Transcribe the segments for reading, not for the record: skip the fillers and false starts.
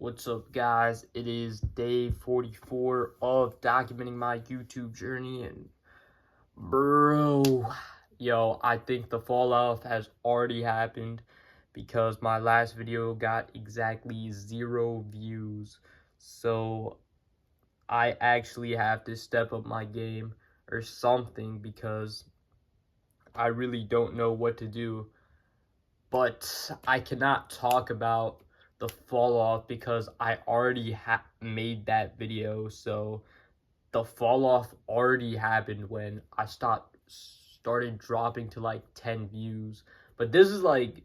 What's up, guys? It is day 44 of documenting my YouTube journey, and I think the fall off has already happened because my last video got exactly 0 views. So I actually have to step up my game or something because I really don't know what to do. But I cannot talk about the fall off because I already made that video. So the fall off already happened when I started dropping to like 10 views. But this is like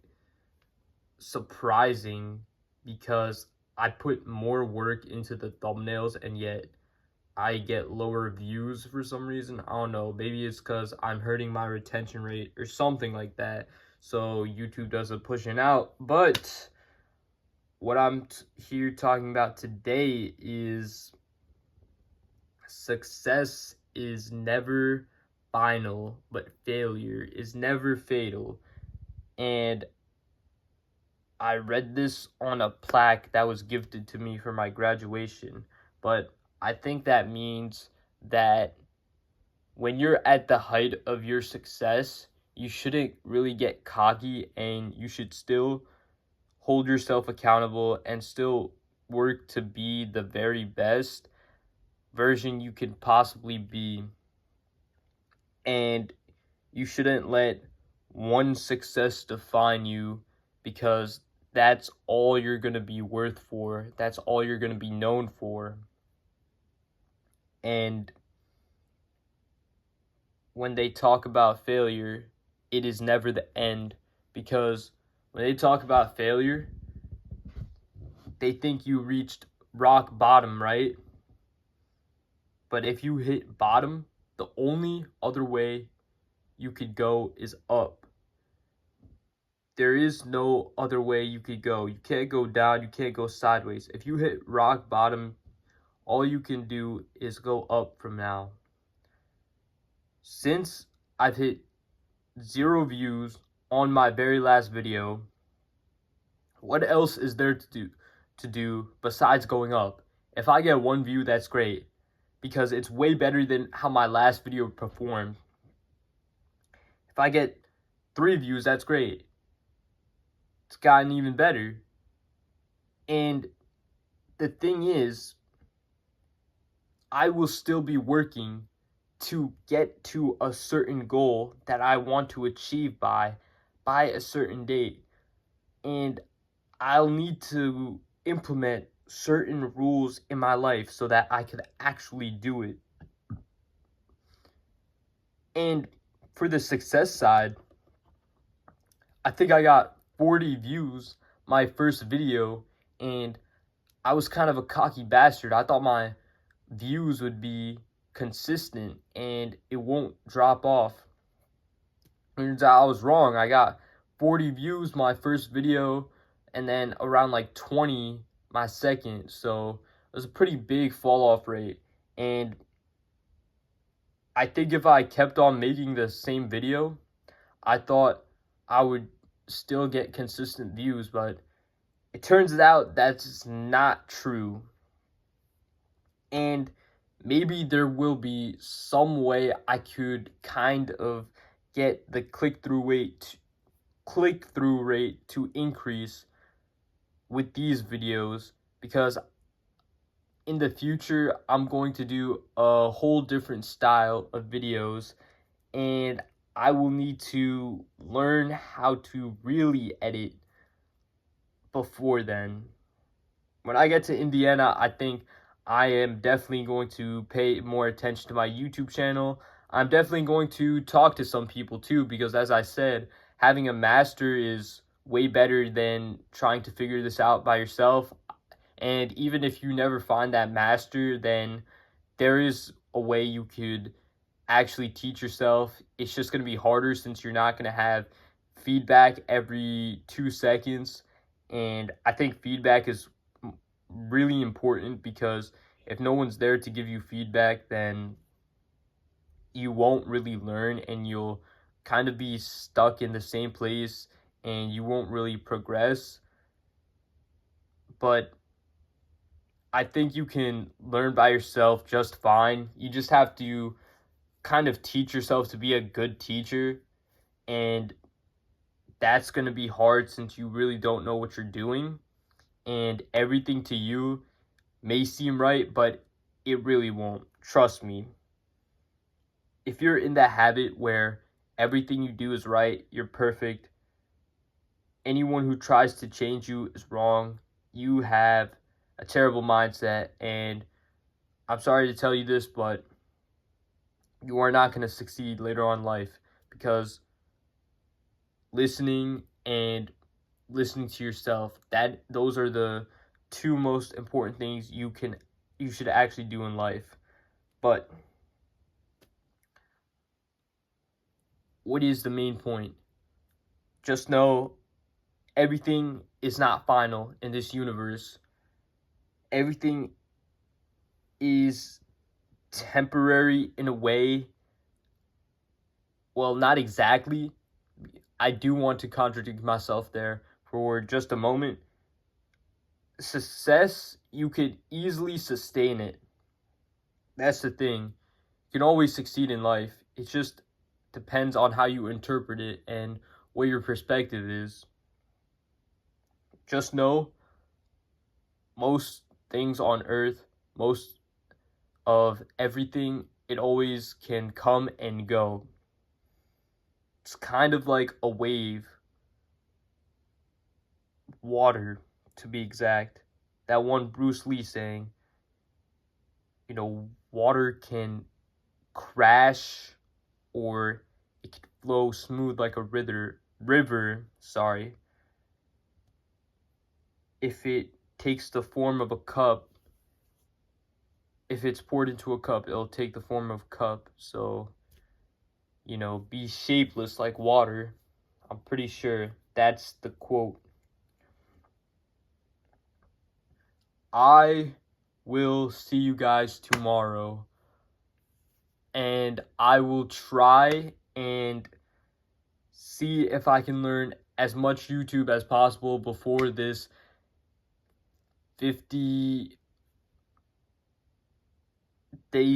surprising because I put more work into the thumbnails and yet I get lower views for some reason. I don't know. Maybe it's because I'm hurting my retention rate or something like that. So YouTube doesn't push it out. But what I'm here talking about today is success is never final, but failure is never fatal. And I read this on a plaque that was gifted to me for my graduation. But I think that means that when you're at the height of your success, you shouldn't really get cocky and you should still hold yourself accountable and still work to be the very best version you can possibly be. And you shouldn't let one success define you because that's all you're going to be worth for. That's all you're going to be known for. And when they talk about failure, it is never the end, because when they talk about failure, they think you reached rock bottom, right? But if you hit bottom, the only other way you could go is up. There is no other way you could go. You can't go down, you can't go sideways. If you hit rock bottom, all you can do is go up from now. Since I've hit 0 views on my very last video, what else is there to do besides going up? If I get 1 view, that's great, because it's way better than how my last video performed. If I get 3 views, that's great. It's gotten even better. And the thing is, I will still be working to get to a certain goal that I want to achieve by a certain date. And I'll need to implement certain rules in my life so that I could actually do it. And for the success side, I think I got 40 views my first video, and I was kind of a cocky bastard. I thought my views would be consistent and it won't drop off. Turns out I was wrong. I got 40 views my first video and then around like 20 my second. So it was a pretty big fall off rate. And I think if I kept on making the same video, I thought I would still get consistent views, but it turns out that's not true. And maybe there will be some way I could kind of get the click-through rate to increase with these videos, because in the future I'm going to do a whole different style of videos, and I will need to learn how to really edit before then. When I get to Indiana, I think I am definitely going to pay more attention to my YouTube channel. I'm definitely going to talk to some people too, because as I said, having a master is way better than trying to figure this out by yourself. And even if you never find that master, then there is a way you could actually teach yourself. It's just going to be harder since you're not going to have feedback every 2 seconds. And I think feedback is really important, because if no one's there to give you feedback, then you won't really learn and you'll kind of be stuck in the same place and you won't really progress. But I think you can learn by yourself just fine. You just have to kind of teach yourself to be a good teacher, and that's going to be hard since you really don't know what you're doing, and everything to you may seem right, but it really won't. Trust me. If you're in that habit where everything you do is right, you're perfect, anyone who tries to change you is wrong, you have a terrible mindset, and I'm sorry to tell you this, but you are not going to succeed later on in life, because listening and listening to yourself, those are the two most important things you should actually do in life. But what is the main point? Just know everything is not final in this universe. Everything is temporary in a way. Well, not exactly. I do want to contradict myself there for just a moment. Success, you could easily sustain it. That's the thing. You can always succeed in life. It just depends on how you interpret it and what your perspective is. Just know most things on earth, most of everything, it always can come and go. It's kind of like a wave. Water, to be exact. That one Bruce Lee saying, water can crash or it can flow smooth like a river, sorry. If it takes the form of a cup, if it's poured into a cup, it'll take the form of a cup. So, be shapeless like water. I'm pretty sure that's the quote. I will see you guys tomorrow, and I will try and see if I can learn as much YouTube as possible before this 50-day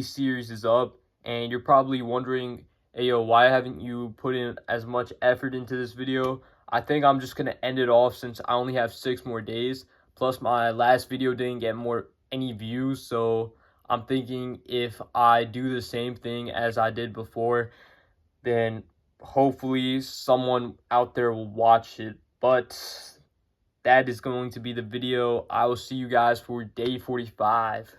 series is up. And you're probably wondering, hey yo, why haven't you put in as much effort into this video? I think I'm just gonna end it off since I only have 6 more days. Plus my last video didn't get any views, so I'm thinking if I do the same thing as I did before, then hopefully someone out there will watch it. But that is going to be the video. I will see you guys for day 45.